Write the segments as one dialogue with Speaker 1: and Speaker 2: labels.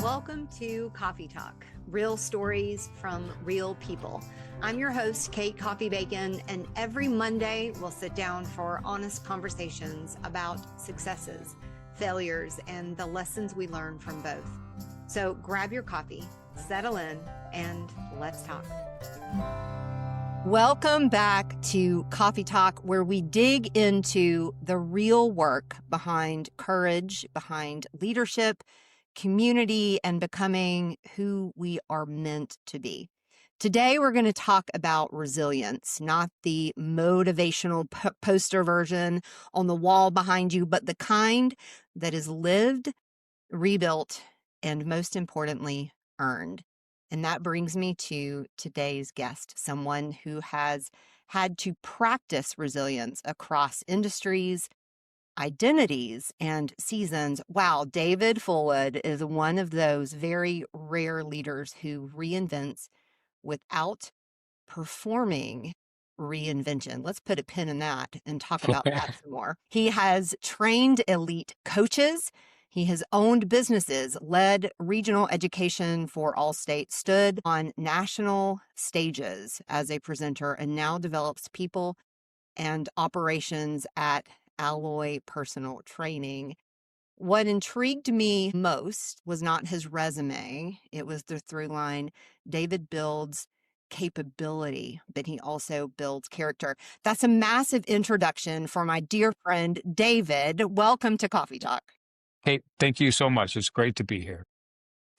Speaker 1: Welcome to Coffey Talk, real stories from real people. I'm your host, Kate Coffey-Bacon, and every Monday we'll sit down for honest conversations about successes, failures, and the lessons we learn from both. So grab your coffee, settle in, and let's talk. Welcome back to Coffey Talk, where we dig into the real work behind courage, behind leadership, community, and becoming who we are meant to be. Today, we're going to talk about resilience, not the motivational poster version on the wall behind you, but the kind that is lived, rebuilt, and most importantly, earned. And that brings me to today's guest, someone who has had to practice resilience across industries, identities, and seasons. Wow, David Fullwood is one of those very rare leaders who reinvents without performing reinvention. Let's put a pin in that and talk about that some more. He has trained elite coaches. He has owned businesses, led regional education for Allstate, stood on national stages as a presenter, and now develops people and operations at Alloy Personal Training. What intrigued me most was not his resume. It was the through line. David builds capability, but he also builds character. That's a massive introduction for my dear friend, David. Welcome to Coffey Talk.
Speaker 2: Hey, thank you so much. It's great to be here.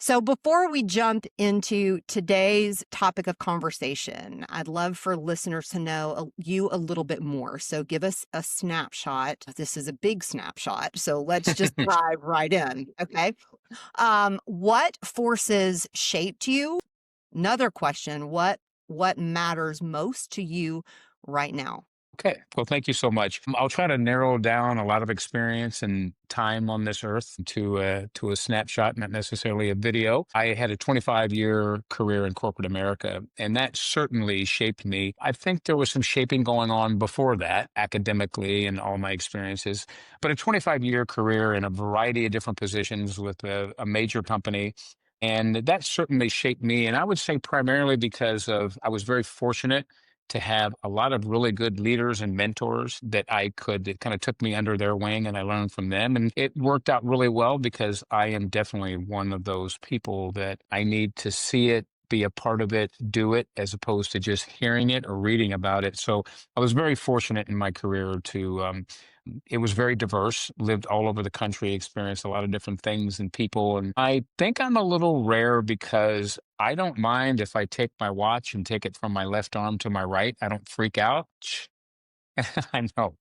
Speaker 1: So before we jump into today's topic of conversation, I'd love for listeners to know you a little bit more. So give us a snapshot. This is a big snapshot. So let's just dive right in. Okay. What forces shaped you? Another question, what matters most to you right now?
Speaker 2: Okay. Well, thank you so much. I'll try to narrow down a lot of experience and time on this earth to a snapshot, not necessarily a video. I had a 25-year career in corporate America, and that certainly shaped me. I think there was some shaping going on before that, academically and all my experiences, but a 25-year career in a variety of different positions with a major company. And that certainly shaped me. And I would say primarily because I was very fortunate to have a lot of really good leaders and mentors that kind of took me under their wing and I learned from them. And it worked out really well because I am definitely one of those people that I need to see it, be a part of it, do it, as opposed to just hearing it or reading about it. So I was very fortunate in my career it was very diverse, lived all over the country, experienced a lot of different things and people. And I think I'm a little rare because I don't mind if I take my watch and take it from my left arm to my right. I don't freak out. I know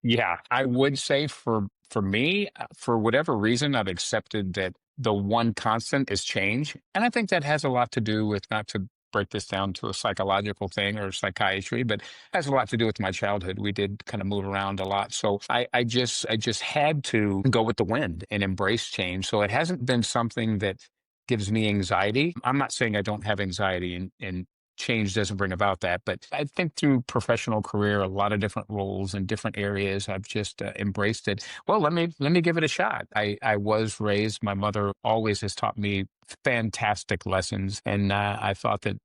Speaker 2: yeah, I would say for me, for whatever reason, I've accepted that the one constant is change. And I think that has a lot to do with, not to break this down to a psychological thing or psychiatry, but has a lot to do with my childhood. We did kind of move around a lot. So I just had to go with the wind and embrace change. So it hasn't been something that gives me anxiety. I'm not saying I don't have anxiety and change doesn't bring about that. But I think through professional career, a lot of different roles in different areas, I've just embraced it. Well, let me give it a shot. I was raised, my mother always has taught me fantastic lessons. And I thought that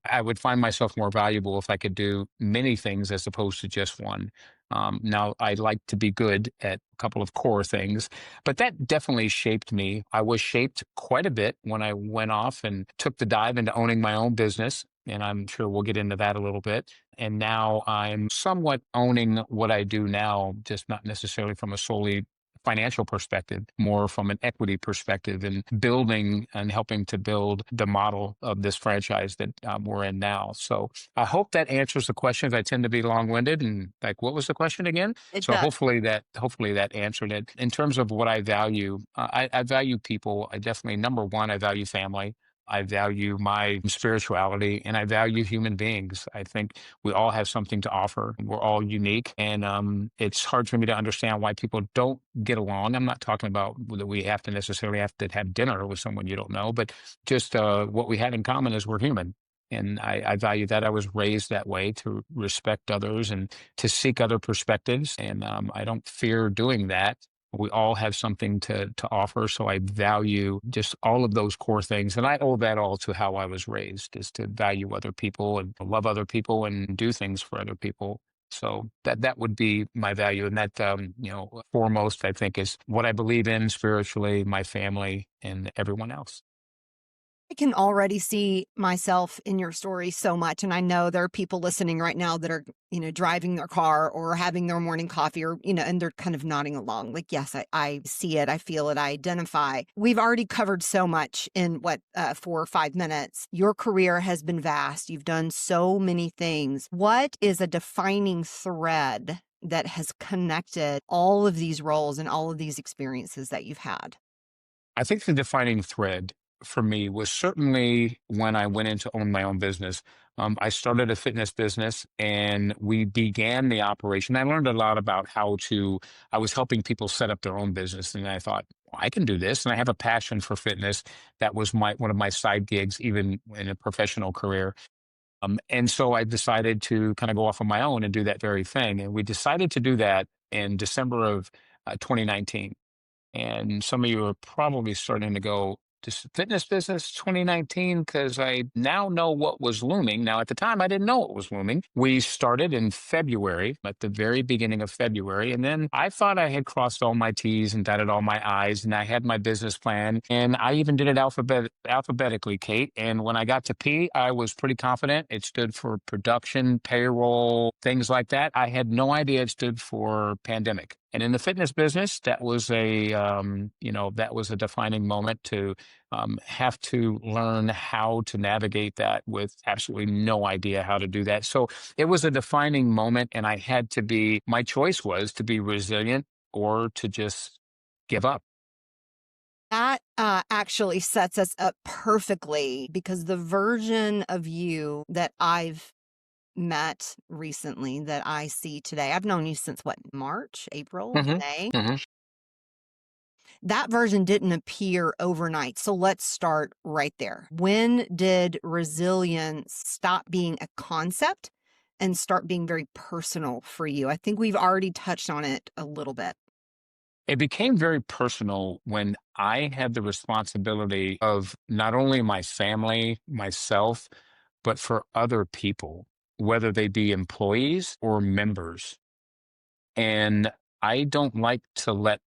Speaker 2: I would find myself more valuable if I could do many things as opposed to just one. Now, I like to be good at a couple of core things, but that definitely shaped me. I was shaped quite a bit when I went off and took the dive into owning my own business. And I'm sure we'll get into that a little bit. And now I'm somewhat owning what I do now, just not necessarily from a solely financial perspective, more from an equity perspective, and building and helping to build the model of this franchise that we're in now. So I hope that answers the questions. I tend to be long-winded, and what was the question again? Hopefully that answered it. In terms of what I value, I value people. I definitely, number one, I value family. I value my spirituality, and I value human beings. I think we all have something to offer. We're all unique, and it's hard for me to understand why people don't get along. I'm not talking about that we have to necessarily have to have dinner with someone you don't know, but just what we had in common is we're human. And I value that. I was raised that way, to respect others and to seek other perspectives. And I don't fear doing that. We all have something to offer. So I value just all of those core things. And I owe that all to how I was raised, is to value other people and love other people and do things for other people. So that would be my value. And that, foremost, I think, is what I believe in spiritually, my family, and everyone else.
Speaker 1: I can already see myself in your story so much. And I know there are people listening right now that are, driving their car or having their morning coffee or, and they're kind of nodding along. Like, yes, I see it. I feel it. I identify. We've already covered so much in 4 or 5 minutes. Your career has been vast. You've done so many things. What is a defining thread that has connected all of these roles and all of these experiences that you've had?
Speaker 2: I think the defining thread for me was certainly when I went in to own my own business. I started a fitness business and we began the operation. I learned a lot about I was helping people set up their own business. And I thought, "Well, I can do this." And I have a passion for fitness. That was one of my side gigs, even in a professional career. And so I decided to kind of go off on my own and do that very thing. And we decided to do that in December of 2019. And some of you are probably starting to go, "This fitness business 2019," because I now know what was looming. Now, at the time, I didn't know what was looming. We started in February, at the very beginning of February. And then I thought I had crossed all my T's and dotted all my I's, and I had my business plan. And I even did it alphabetically, Kate. And when I got to P, I was pretty confident. It stood for production, payroll, things like that. I had no idea it stood for pandemic. And in the fitness business, that was a defining moment to have to learn how to navigate that with absolutely no idea how to do that. So it was a defining moment, and my choice was to be resilient or to just give up.
Speaker 1: That actually sets us up perfectly because the version of you that I've met recently that I see today, I've known you since what, March, April,
Speaker 2: Hmm.
Speaker 1: May?
Speaker 2: Hmm.
Speaker 1: That version didn't appear overnight. So let's start right there. When did resilience stop being a concept and start being very personal for you? I think we've already touched on it a little bit.
Speaker 2: It became very personal when I had the responsibility of not only my family, myself, but for other people, whether they be employees or members. And I don't like to let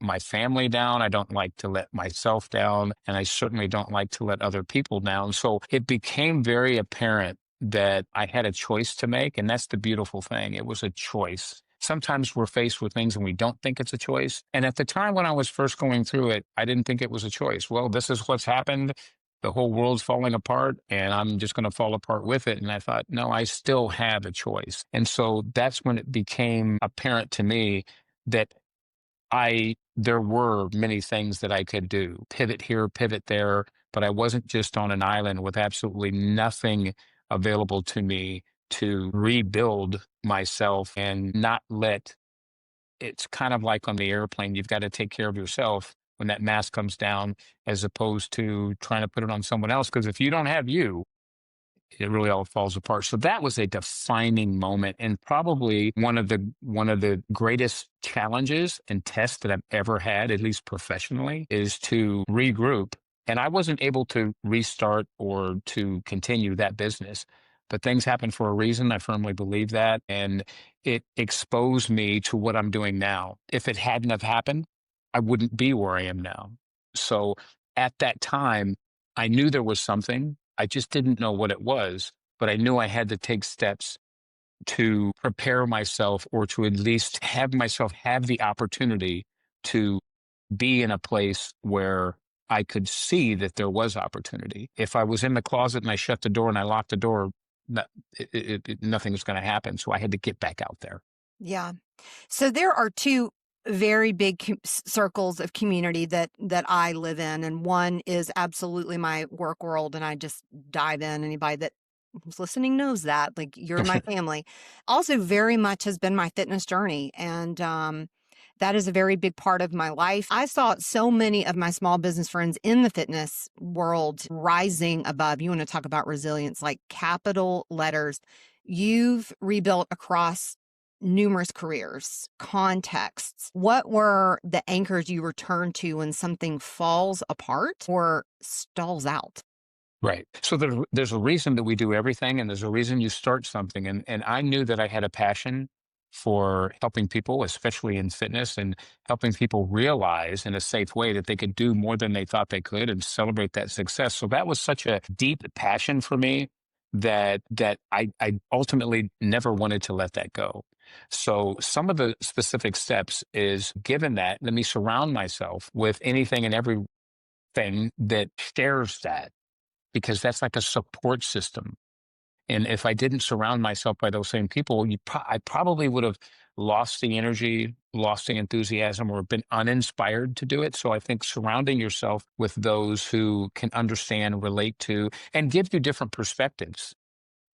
Speaker 2: my family down. I don't like to let myself down. And I certainly don't like to let other people down. So it became very apparent that I had a choice to make. And that's the beautiful thing. It was a choice. Sometimes we're faced with things and we don't think it's a choice. And at the time when I was first going through it, I didn't think it was a choice. Well, this is what's happened. The whole world's falling apart and I'm just going to fall apart with it. And I thought, no, I still have a choice. And so that's when it became apparent to me that there were many things that I could do, pivot here, pivot there, but I wasn't just on an island with absolutely nothing available to me to rebuild myself and not let it's kind of like on the airplane, you've got to take care of yourself when that mask comes down, as opposed to trying to put it on someone else. Because if you don't have you, it really all falls apart. So that was a defining moment and probably one of the greatest challenges and tests that I've ever had, at least professionally, is to regroup. And I wasn't able to restart or to continue that business. But things happen for a reason. I firmly believe that. And it exposed me to what I'm doing now. If it hadn't have happened, I wouldn't be where I am now. So at that time, I knew there was something. I just didn't know what it was, but I knew I had to take steps to prepare myself or to at least have myself have the opportunity to be in a place where I could see that there was opportunity. If I was in the closet and I shut the door and I locked the door, no, nothing was going to happen. So I had to get back out there.
Speaker 1: Yeah. So there are two very big circles of community that I live in, and one is absolutely my work world, and I just dive in. Anybody that who's listening knows that, like you're my family. Also, very much has been my fitness journey, and that is a very big part of my life. I saw so many of my small business friends in the fitness world rising above. You want to talk about resilience, like capital letters. You've rebuilt across numerous careers, contexts. What were the anchors you return to when something falls apart or stalls out?
Speaker 2: Right. So there's a reason that we do everything, and there's a reason you start something. And I knew that I had a passion for helping people, especially in fitness, and helping people realize in a safe way that they could do more than they thought they could and celebrate that success. So that was such a deep passion for me that I ultimately never wanted to let that go. So some of the specific steps is, given that, let me surround myself with anything and everything that shares that, because that's like a support system. And if I didn't surround myself by those same people, I probably would have lost the energy, lost the enthusiasm, or been uninspired to do it. So I think surrounding yourself with those who can understand, relate to, and give you different perspectives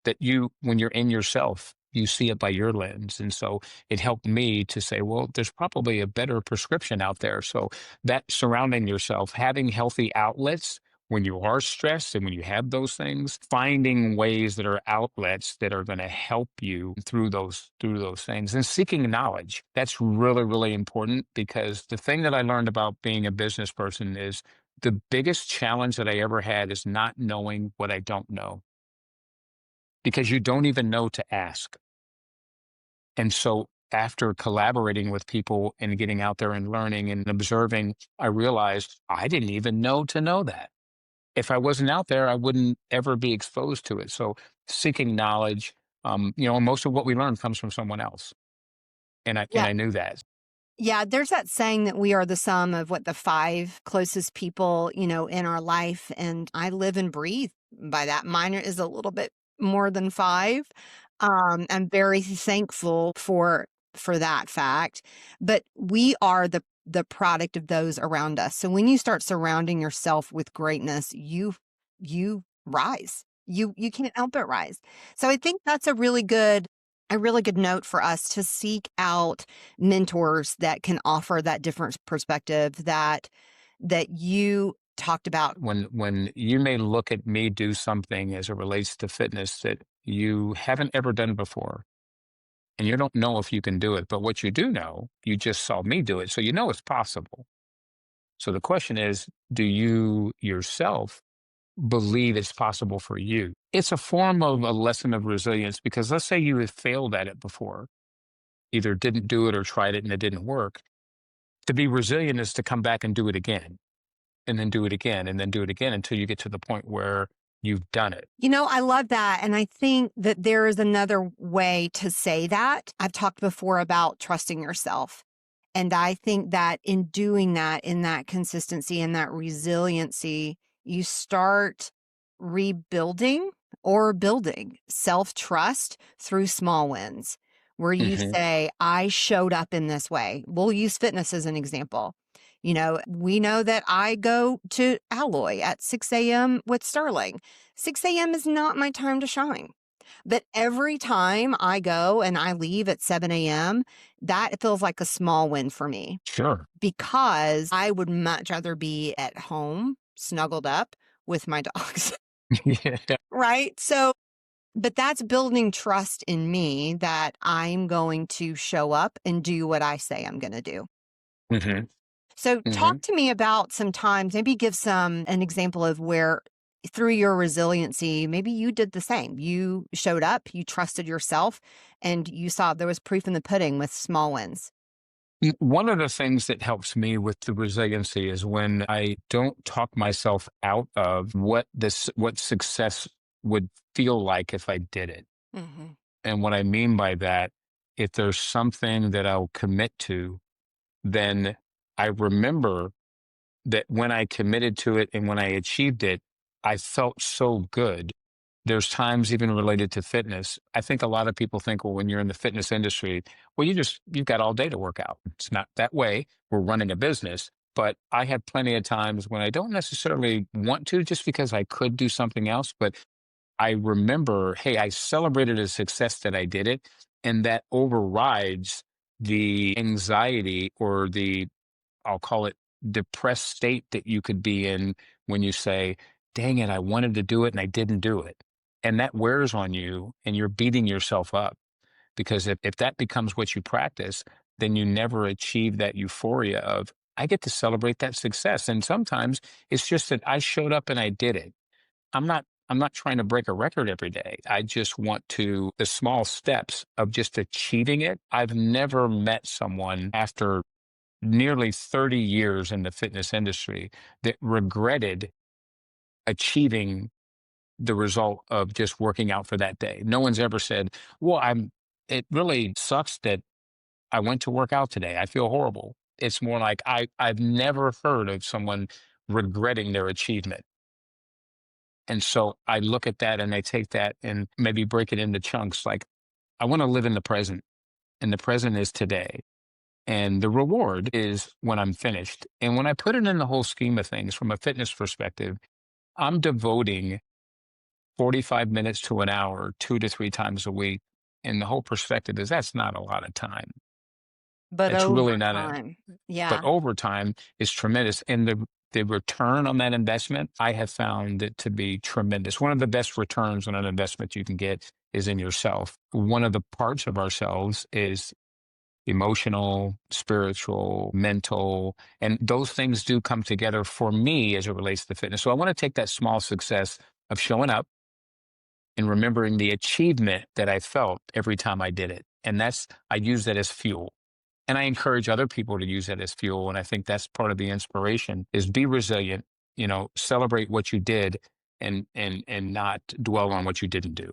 Speaker 2: that when you're in yourself, you see it by your lens. And so it helped me to say, well, there's probably a better prescription out there. So that surrounding yourself, having healthy outlets when you are stressed and when you have those things, finding ways that are outlets that are going to help you through those things, and seeking knowledge. That's really, really important, because the thing that I learned about being a business person is the biggest challenge that I ever had is not knowing what I don't know, because you don't even know to ask. And so after collaborating with people and getting out there and learning and observing, I realized I didn't even know to know that. If I wasn't out there, I wouldn't ever be exposed to it. So seeking knowledge, most of what we learn comes from someone else. And I and
Speaker 1: Yeah.
Speaker 2: I knew that.
Speaker 1: Yeah, there's that saying that we are the sum of what the five closest people, in our life. And I live and breathe by that. Mine is a little bit more than five. I'm very thankful for that fact. But we are the product of those around us. So when you start surrounding yourself with greatness, you rise. You can't help but rise. So I think that's a really good note for us to seek out mentors that can offer that different perspective that you talked about.
Speaker 2: When you may look at me do something as it relates to fitness that you haven't ever done before, and you don't know if you can do it, but what you do know, you just saw me do it, so you know it's possible. So the question is, do you yourself believe it's possible for you? It's a form of a lesson of resilience, because let's say you have failed at it before, either didn't do it or tried it and it didn't work. To be resilient is to come back and do it again, and then do it again, and then do it again until you get to the point where you've done it.
Speaker 1: I love that. And I think that there is another way to say that. I've talked before about trusting yourself. And I think that in doing that, in that consistency and that resiliency, you start rebuilding or building self trust through small wins where you
Speaker 2: Hmm.
Speaker 1: say, I showed up in this way. We'll use fitness as an example. We know that I go to Alloy at 6 a.m. with Sterling. 6 a.m. is not my time to shine. But every time I go and I leave at 7 a.m., that feels like a small win for me
Speaker 2: Sure.
Speaker 1: because I would much rather be at home, snuggled up with my dogs,
Speaker 2: Yeah.
Speaker 1: right? But that's building trust in me that I'm going to show up and do what I say I'm going to do.
Speaker 2: Hmm.
Speaker 1: So
Speaker 2: Hmm.
Speaker 1: talk to me about some times, maybe give an example of where through your resiliency, maybe you did the same. You showed up, you trusted yourself, and you saw there was proof in the pudding with small wins.
Speaker 2: One of the things that helps me with the resiliency is when I don't talk myself out of what success would feel like if I did it.
Speaker 1: Hmm.
Speaker 2: And what I mean by that, if there's something that I'll commit to, then I remember that when I committed to it and when I achieved it, I felt so good. There's times even related to fitness. I think a lot of people think, well, when you're in the fitness industry, well, you've got all day to work out. It's not that way. We're running a business. But I have plenty of times when I don't necessarily want to, just because I could do something else. But I remember, hey, I celebrated a success that I did it. And that overrides the anxiety or I'll call it depressed state that you could be in when you say, dang it, I wanted to do it and I didn't do it. And that wears on you and you're beating yourself up. Because if that becomes what you practice, then you never achieve that euphoria of, I get to celebrate that success. And sometimes it's just that I showed up and I did it. I'm not trying to break a record every day. I just want to the small steps of just achieving it. I've never met someone after nearly 30 years in the fitness industry that regretted achieving the result of just working out for that day. No one's ever said, "Well, it really sucks that I went to work out today. I feel horrible." It's more like I've never heard of someone regretting their achievement. And so I look at that and I take that and maybe break it into chunks. Like, I want to live in the present, and the present is today. And the reward is when I'm finished. And when I put it in the whole scheme of things from a fitness perspective, I'm devoting 45 minutes to an hour, 2 to 3 times a week. And the whole perspective is that's not a lot of time.
Speaker 1: But
Speaker 2: It's really
Speaker 1: over
Speaker 2: not
Speaker 1: time.
Speaker 2: but
Speaker 1: Yeah.
Speaker 2: over time is tremendous. And the return on that investment, I have found it to be tremendous. One of the best returns on an investment you can get is in yourself. One of the parts of ourselves is emotional, spiritual, mental, and those things do come together for me as it relates to fitness. So I want to take that small success of showing up and remembering the achievement that I felt every time I did it. And I use that as fuel. And I encourage other people to use that as fuel. And I think that's part of the inspiration is be resilient, celebrate what you did and not dwell on what you didn't do.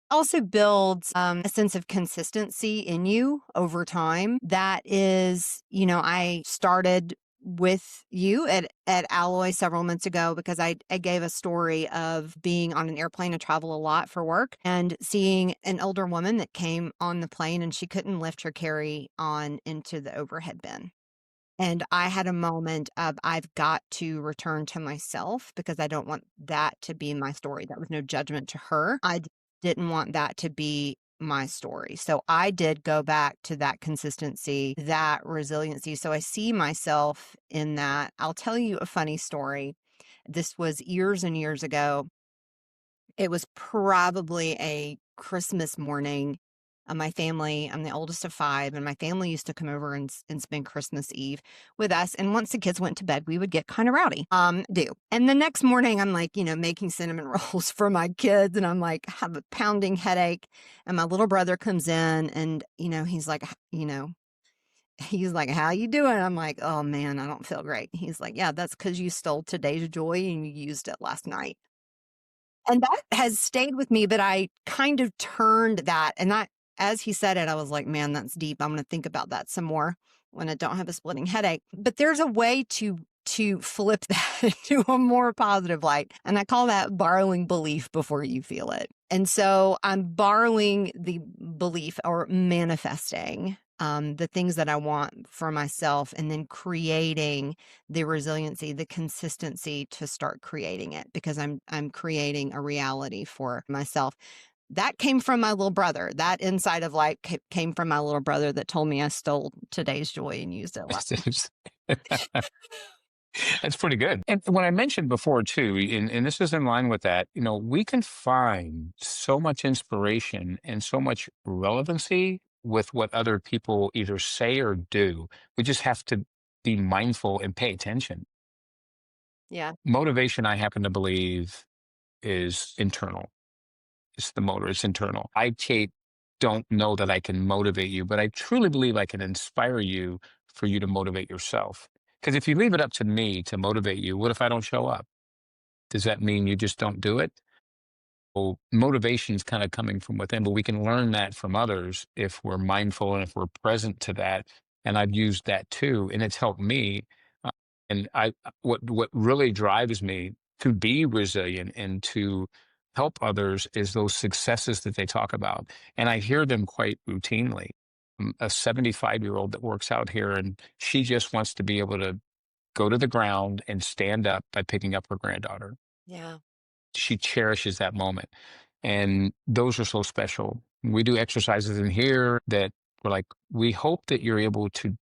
Speaker 1: Also builds a sense of consistency in you over time. That is, I started with you at Alloy several months ago because I gave a story of being on an airplane. I travel a lot for work and seeing an older woman that came on the plane and she couldn't lift her carry on into the overhead bin. And I had a moment of I've got to return to myself because I don't want that to be my story. That was no judgment to her. Didn't want that to be my story. So I did go back to that consistency, that resiliency. So I see myself in that. I'll tell you a funny story. This was years and years ago. It was probably a Christmas morning. My family, I'm the oldest of five, and my family used to come over and spend Christmas Eve with us. And once the kids went to bed, we would get kind of rowdy. Do. And the next morning, I'm like, making cinnamon rolls for my kids, and I'm like, have a pounding headache. And my little brother comes in, and he's like, "How you doing?" I'm like, "Oh man, I don't feel great." He's like, "Yeah, that's because you stole today's joy and you used it last night." And that has stayed with me, but I kind of turned that and that as he said it, I was like, "Man, that's deep. I'm gonna think about that some more when I don't have a splitting headache." But there's a way to flip that to a more positive light. And I call that borrowing belief before you feel it. And so I'm borrowing the belief or manifesting the things that I want for myself and then creating the resiliency, the consistency to start creating it because I'm creating a reality for myself. That came from my little brother. That insight of light came from my little brother that told me I stole today's joy and used it last.
Speaker 2: That's pretty good. And when I mentioned before too, and this is in line with that, we can find so much inspiration and so much relevancy with what other people either say or do. We just have to be mindful and pay attention.
Speaker 1: Yeah.
Speaker 2: Motivation, I happen to believe, is internal. It's the motor, it's internal. I, Kate, don't know that I can motivate you, but I truly believe I can inspire you for you to motivate yourself. Because if you leave it up to me to motivate you, what if I don't show up? Does that mean you just don't do it? Well, motivation is kind of coming from within, but we can learn that from others if we're mindful and if we're present to that. And I've used that too, and it's helped me. Uh, and what really drives me to be resilient and to help others is those successes that they talk about, and I hear them quite routinely. A 75-year-old that works out here, and she just wants to be able to go to the ground and stand up by picking up her granddaughter.
Speaker 1: Yeah.
Speaker 2: She cherishes that moment. And those are so special. We do exercises in here that we're like, we hope that you're able to,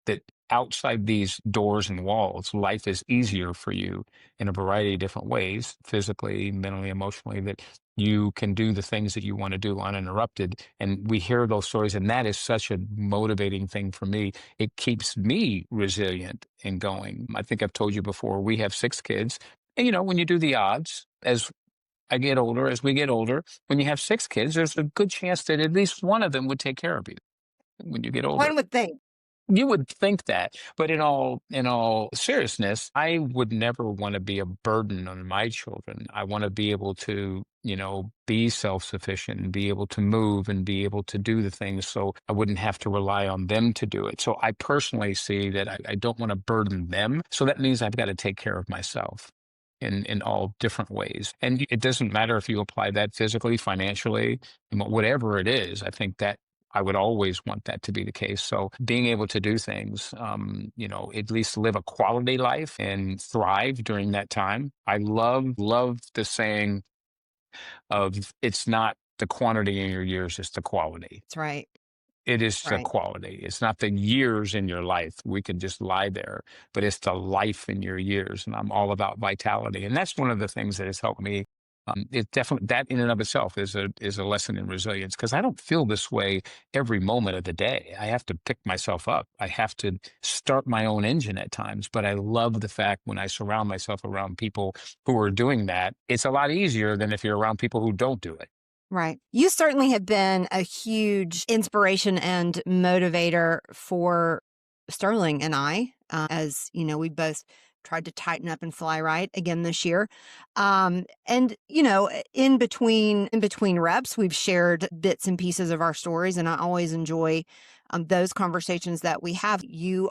Speaker 2: that outside these doors and walls, life is easier for you in a variety of different ways, physically, mentally, emotionally, that you can do the things that you want to do uninterrupted. And we hear those stories, and that is such a motivating thing for me. It keeps me resilient and going. I think I've told you before, we have 6 kids. And, when you do the odds, as we get older, when you have 6 kids, there's a good chance that at least one of them would take care of you when you get older.
Speaker 1: One would think.
Speaker 2: You would think that, but in all seriousness, I would never want to be a burden on my children. I want to be able to, be self-sufficient and be able to move and be able to do the things so I wouldn't have to rely on them to do it. So I personally see that I don't want to burden them. So that means I've got to take care of myself in all different ways. And it doesn't matter if you apply that physically, financially, whatever it is. I think that I would always want that to be the case. So being able to do things, at least live a quality life and thrive during that time. I love the saying of it's not the quantity in your years, it's the quality.
Speaker 1: That's right.
Speaker 2: It is the
Speaker 1: Right.
Speaker 2: quality. It's not the years in your life. We could just lie there, but it's the life in your years. And I'm all about vitality. And that's one of the things that has helped me. It definitely, that in and of itself is a lesson in resilience, because I don't feel this way every moment of the day. I have to pick myself up. I have to start my own engine at times. But I love the fact when I surround myself around people who are doing that, it's a lot easier than if you're around people who don't do it.
Speaker 1: Right. You certainly have been a huge inspiration and motivator for Sterling and I, as we both tried to tighten up and fly right again this year. And in between reps, we've shared bits and pieces of our stories, and I always enjoy those conversations that we have. You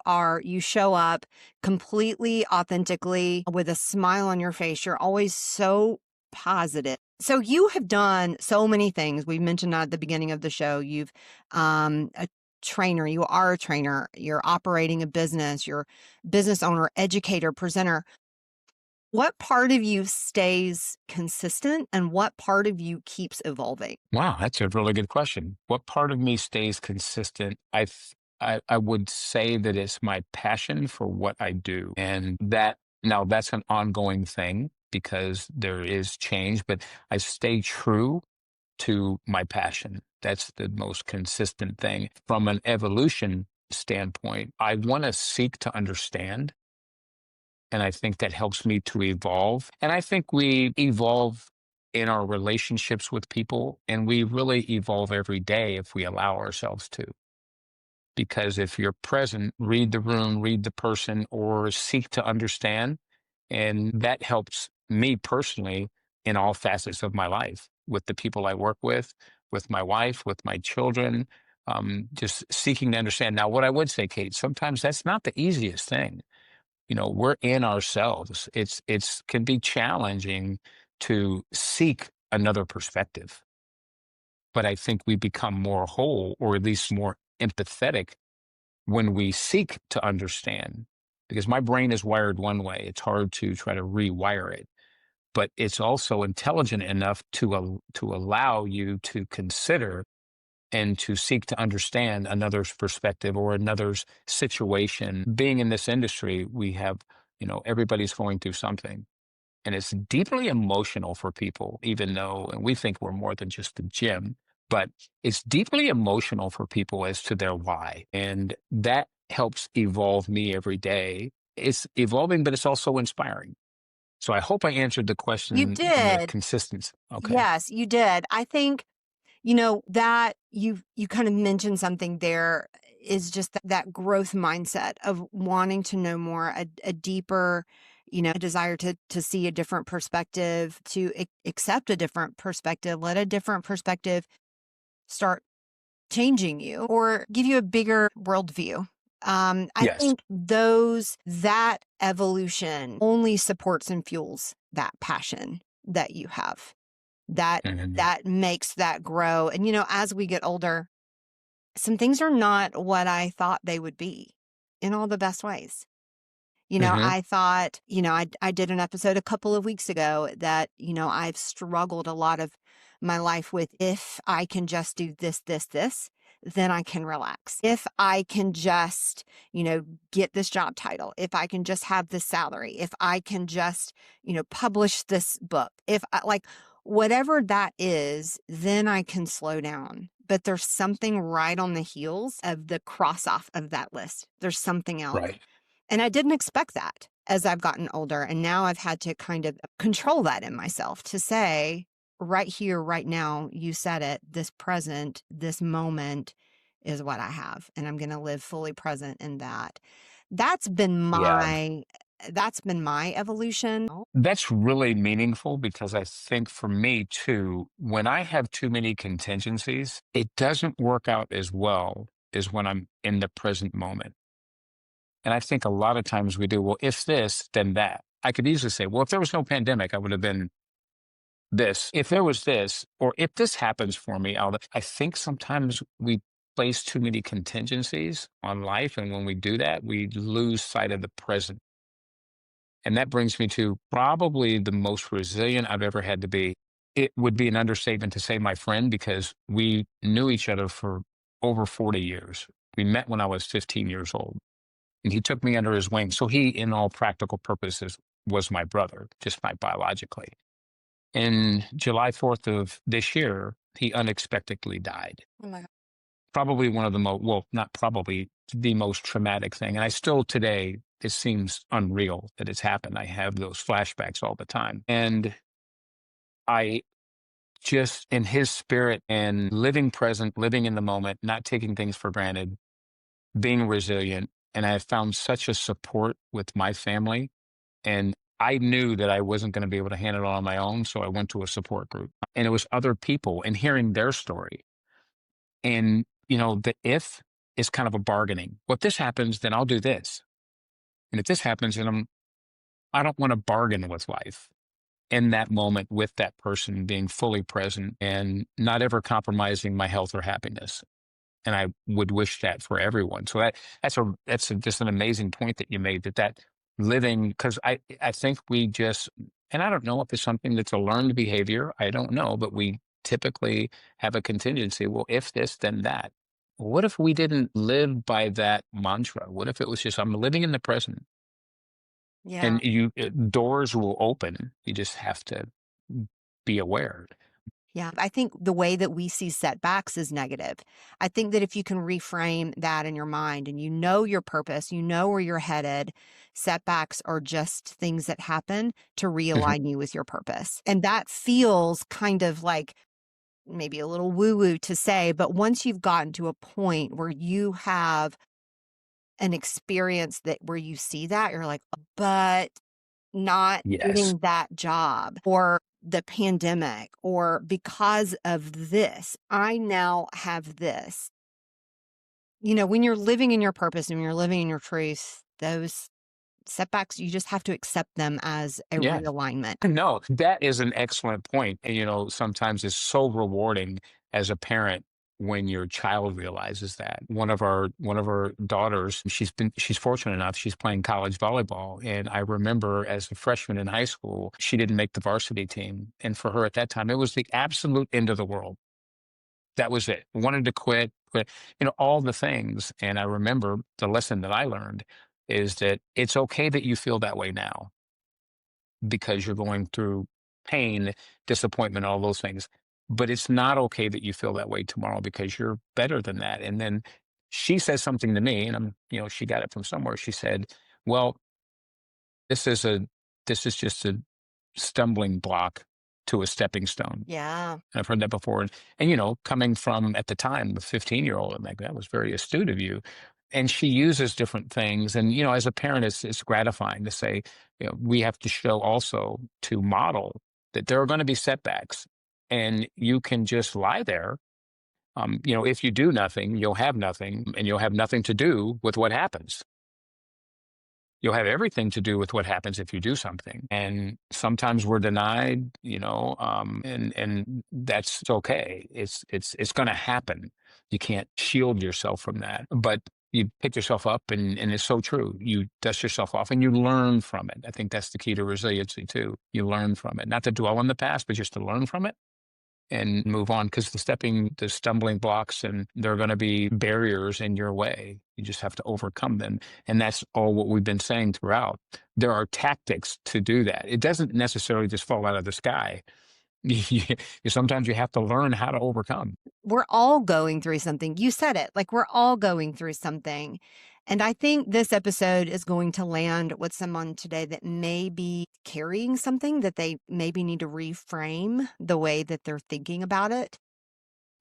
Speaker 1: show up completely authentically with a smile on your face. You're always so positive. So you have done so many things. We mentioned that at the beginning of the show. You've a trainer. You are a trainer. You're operating a business. You're business owner, educator, presenter. What part of you stays consistent and what part of you keeps evolving?
Speaker 2: Wow, that's a really good question. What part of me stays consistent? I would say that it's my passion for what I do. And that's an ongoing thing because there is change, but I stay true to my passion. That's the most consistent thing. From an evolution standpoint, I want to seek to understand. And I think that helps me to evolve. And I think we evolve in our relationships with people, and we really evolve every day if we allow ourselves to. Because if you're present, read the room, read the person, or seek to understand. And that helps me personally in all facets of my life, with the people I work with my wife, with my children, just seeking to understand. Now, what I would say, Kate, sometimes that's not the easiest thing. We're in ourselves. It's can be challenging to seek another perspective. But I think we become more whole, or at least more empathetic, when we seek to understand. Because my brain is wired one way. It's hard to try to rewire it. But it's also intelligent enough to allow you to consider and to seek to understand another's perspective or another's situation. Being in this industry, we have, everybody's going through something. And it's deeply emotional for people, even though, and we think we're more than just the gym, but it's deeply emotional for people as to their why. And that helps evolve me every day. It's evolving, but it's also inspiring. So I hope I answered the
Speaker 1: You
Speaker 2: question in the
Speaker 1: did.
Speaker 2: consistency. Okay.
Speaker 1: Yes, you did. I think, that you kind of mentioned something there is just that growth mindset of wanting to know more, a deeper, a desire to see a different perspective, to accept a different perspective, let a different perspective start changing you or give you a bigger worldview. I
Speaker 2: Yes.
Speaker 1: think that evolution only supports and fuels that passion that you have, that
Speaker 2: Hmm.
Speaker 1: that makes that grow. And as we get older, some things are not what I thought they would be in all the best ways.
Speaker 2: Hmm.
Speaker 1: I thought, I did an episode a couple of weeks ago that, I've struggled a lot of my life with, if I can just do this, this, this, then I can relax. If I can just, get this job title, if I can just have this salary, if I can just, publish this book, if I like whatever that is, then I can slow down. But there's something right on the heels of the cross off of that list. There's something else.
Speaker 2: Right.
Speaker 1: And I didn't expect that as I've gotten older. And now I've had to kind of control that in myself to say, right here, right now, you said it, this present, this moment is what I have. And I'm going to live fully present in that. That's been
Speaker 2: Yeah.
Speaker 1: my that's been my evolution.
Speaker 2: That's really meaningful because I think for me too, when I have too many contingencies, it doesn't work out as well as when I'm in the present moment. And I think a lot of times we do, well, if this, then that. I could easily say, well, if there was no pandemic, I would have been this. If there was this, or if this happens for me, I think sometimes we place too many contingencies on life. And when we do that, we lose sight of the present. And that brings me to probably the most resilient I've ever had to be. It would be an understatement to say my friend because we knew each other for over 40 years. We met when I was 15 years old, and he took me under his wing. So he, in all practical purposes, was my brother, just my biologically. In July 4th of this year, he unexpectedly died.
Speaker 1: Oh my God.
Speaker 2: Probably one of the most, well, not probably the most traumatic thing. And I still today, it seems unreal that it's happened. I have those flashbacks all the time. And I just, in his spirit and living present, living in the moment, not taking things for granted, being resilient. And I have found such a support with my family. And I knew that I wasn't going to be able to handle it on my own. So I went to a support group and it was other people and hearing their story. And, the if is kind of a bargaining. Well, if this happens, then I'll do this. And if this happens, then I don't want to bargain with life in that moment with that person being fully present and not ever compromising my health or happiness. And I would wish that for everyone. So just an amazing point that you made that living, because I think we just, and I don't know if it's something that's a learned behavior. I don't know, but we typically have a contingency. Well, if this, then that. What if we didn't live by that mantra? What if it was just, I'm living in the present
Speaker 1: Yeah.
Speaker 2: and doors will open. You just have to be aware.
Speaker 1: Yeah. I think the way that we see setbacks is negative. I think that if you can reframe that in your mind and you know your purpose, you know where you're headed, setbacks are just things that happen to
Speaker 2: Mhm.
Speaker 1: realign you with your purpose. And that feels kind of like maybe a little woo woo to say, but once you've gotten to a point where you have an experience that where you see that, you're like, but not
Speaker 2: Yes.
Speaker 1: getting that job or the pandemic or because of this, I now have this. When you're living in your purpose and you're living in your truth, those setbacks, you just have to accept them as a
Speaker 2: Yeah.
Speaker 1: realignment.
Speaker 2: No, that is an excellent point. And, sometimes it's so rewarding as a parent when your child realizes that. One of our daughters, she's fortunate enough, she's playing college volleyball. And I remember as a freshman in high school, she didn't make the varsity team. And for her at that time, it was the absolute end of the world. That was it. Wanted to quit, all the things. And I remember the lesson that I learned is that it's okay that you feel that way now because you're going through pain, disappointment, all those things. But it's not okay that you feel that way tomorrow because you're better than that. And then she says something to me, and she got it from somewhere. She said, "Well, this is a this is just a stumbling block to a stepping stone."
Speaker 1: Yeah.
Speaker 2: And I've heard that before. And coming from at the time, the 15-year-old, I'm like, that was very astute of you. And she uses different things. And, as a parent, it's gratifying to say, we have to show also to model that there are going to be setbacks and you can just lie there. If you do nothing, you'll have nothing and you'll have nothing to do with what happens. You'll have everything to do with what happens if you do something. And sometimes we're denied, and that's okay. It's going to happen. You can't shield yourself from that, but you pick yourself up and it's so true. You dust yourself off and you learn from it. I think that's the key to resiliency too. You learn from it, not to dwell on the past, but just to learn from it and move on because the stumbling blocks and there are going to be barriers in your way. You just have to overcome them. And that's all what we've been saying throughout. There are tactics to do that. It doesn't necessarily just fall out of the sky. Sometimes you have to learn how to overcome.
Speaker 1: We're all going through something. You said it, like we're all going through something. And I think this episode is going to land with someone today that may be carrying something that they maybe need to reframe the way that they're thinking about it.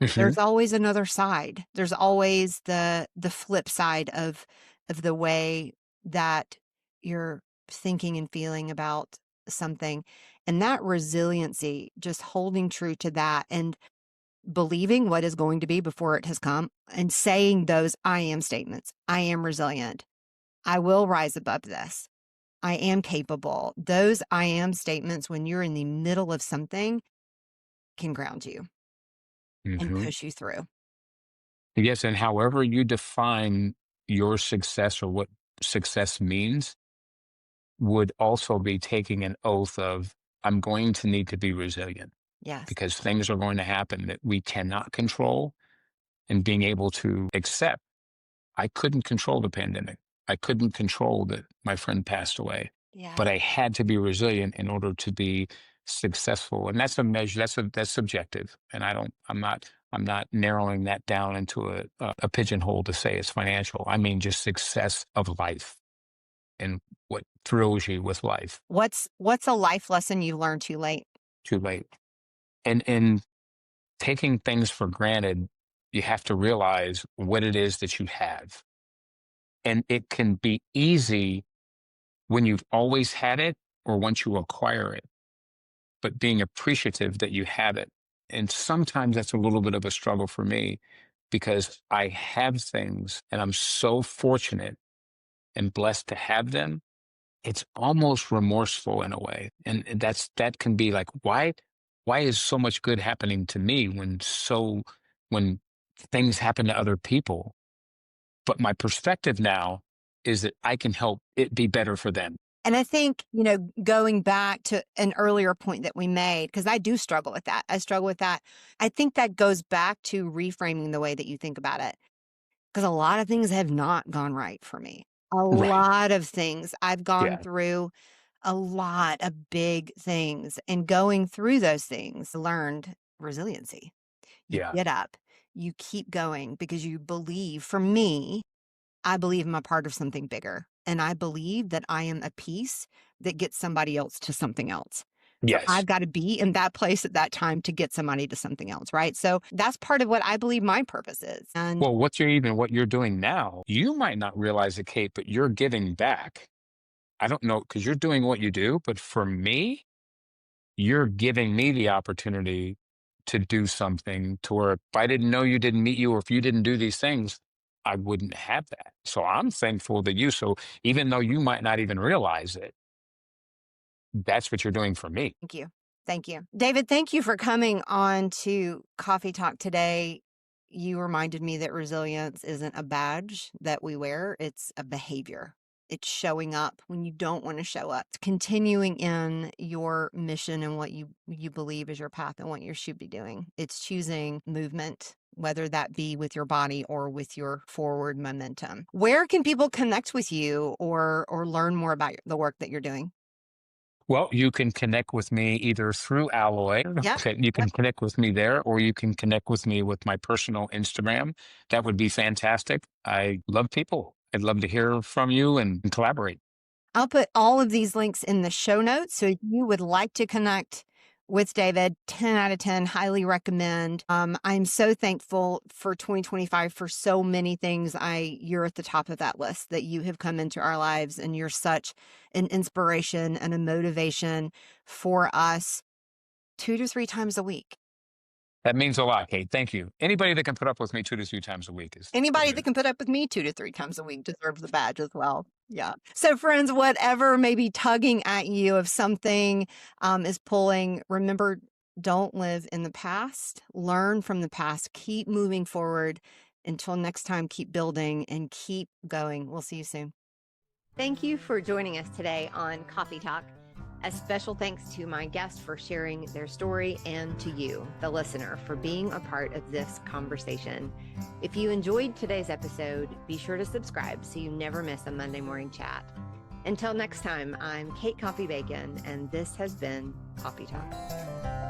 Speaker 2: Hmm.
Speaker 1: There's always another side. There's always the flip side of the way that you're thinking and feeling about something. And that resiliency, just holding true to that and believing what is going to be before it has come and saying those I am statements. I am resilient. I will rise above this. I am capable. Those I am statements, when you're in the middle of something, can ground you and
Speaker 2: Hmm.
Speaker 1: push you through.
Speaker 2: Yes, and however you define your success or what success means would also be taking an oath of, I'm going to need to be resilient
Speaker 1: Yes.
Speaker 2: because things are going to happen that we cannot control, and being able to accept I couldn't control the pandemic. I couldn't control that my friend passed away,
Speaker 1: Yeah.
Speaker 2: but I had to be resilient in order to be successful. And that's a measure. That's subjective. And I'm not narrowing that down into a pigeonhole to say it's financial. I mean, just success of life and what thrills you with life.
Speaker 1: What's a life lesson you learned too late?
Speaker 2: Too late. And taking things for granted, you have to realize what it is that you have. And it can be easy when you've always had it or once you acquire it, but being appreciative that you have it. And sometimes that's a little bit of a struggle for me because I have things and I'm so fortunate and blessed to have them. It's almost remorseful in a way. And that can be like, why is so much good happening to me when things happen to other people? But my perspective now is that I can help it be better for them.
Speaker 1: And I think, going back to an earlier point that we made, because I do struggle with that. I struggle with that. I think that goes back to reframing the way that you think about it. Because a lot of things have not gone right for me. A
Speaker 2: Right.
Speaker 1: lot of things. I've gone
Speaker 2: Yeah.
Speaker 1: through a lot of big things. And going through those things, learned resiliency. You
Speaker 2: Yeah.
Speaker 1: get up, you keep going because you believe. For me, I believe I'm a part of something bigger. And I believe that I am a piece that gets somebody else to something else. So
Speaker 2: Yes.
Speaker 1: I've got to be in that place at that time to get somebody to something else, right? So that's part of what I believe my purpose is. And
Speaker 2: Well, what you're doing now, you might not realize it, Kate, but you're giving back. I don't know because you're doing what you do, but for me, you're giving me the opportunity to do something to where if I didn't know you didn't meet you or if you didn't do these things, I wouldn't have that. So I'm thankful that so even though you might not even realize it, that's what you're doing for me.
Speaker 1: thank you. Thank you. David, thank you for coming on to Coffee Talk today. You reminded me that resilience isn't a badge that we wear, it's a behavior. It's showing up when you don't want to show up. It's continuing in your mission and what you believe is your path and what you should be doing. It's choosing movement, whether that be with your body or with your forward momentum. Where can people connect with you or learn more about the work that you're doing?
Speaker 2: Well, you can connect with me either through Alloy.
Speaker 1: Yep.
Speaker 2: Okay, you can
Speaker 1: Yep.
Speaker 2: connect with me there, or you can connect with me with my personal Instagram. That would be fantastic. I love people. I'd love to hear from you and collaborate.
Speaker 1: I'll put all of these links in the show notes. So if you would like to connect with David, 10 out of 10, highly recommend. I'm so thankful for 2025 for so many things. You're at the top of that list that you have come into our lives and you're such an inspiration and a motivation for us 2 to 3 times a week.
Speaker 2: That means a lot, Kate. Thank you. Anybody that can put up with me 2 to 3 times a week is
Speaker 1: Anybody that
Speaker 2: good.
Speaker 1: can put up with me 2 to 3 times a week deserves the badge as well. Yeah. So, friends, whatever may be tugging at you, if something is pulling, remember, don't live in the past. Learn from the past. Keep moving forward. Until next time, keep building and keep going. We'll see you soon. Thank you for joining us today on Coffee Talk. A special thanks to my guest for sharing their story and to you, the listener, for being a part of this conversation. If you enjoyed today's episode, be sure to subscribe so you never miss a Monday morning chat. Until next time, I'm Kate Coffey-Bacon, and this has been Coffee Talk.